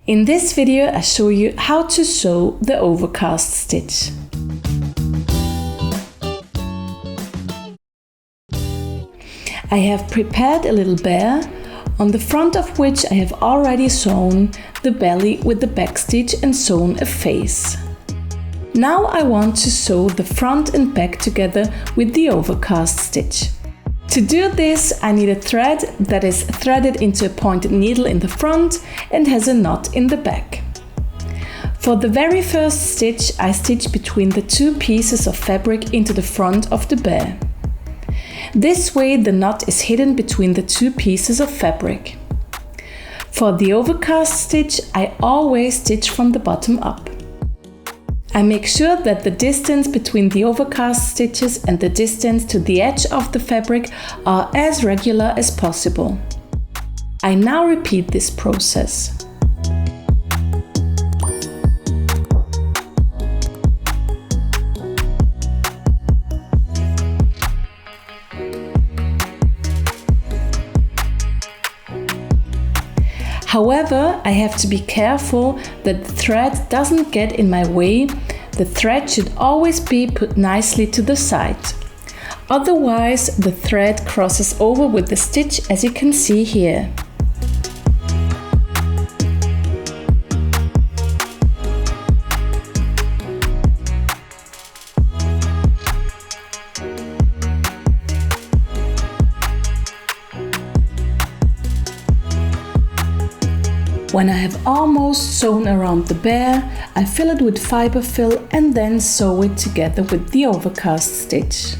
In this video I show you how to sew the overcast stitch. I have prepared a little bear, on the front of which I have already sewn the belly with the back stitch and sewn a face. Now I want to sew the front and back together with the overcast stitch. To do this, I need a thread that is threaded into a pointed needle in the front and has a knot in the back. For the very first stitch, I stitch between the two pieces of fabric into the front of the bear. This way the knot is hidden between the two pieces of fabric. For the overcast stitch, I always stitch from the bottom up. I make sure that the distance between the overcast stitches and the distance to the edge of the fabric are as regular as possible. I now repeat this process. However, I have to be careful that the thread doesn't get in my way. The thread should always be put nicely to the side. Otherwise, the thread crosses over with the stitch, as you can see here. When I have almost sewn around the bear, I fill it with fiber fill and then sew it together with the overcast stitch.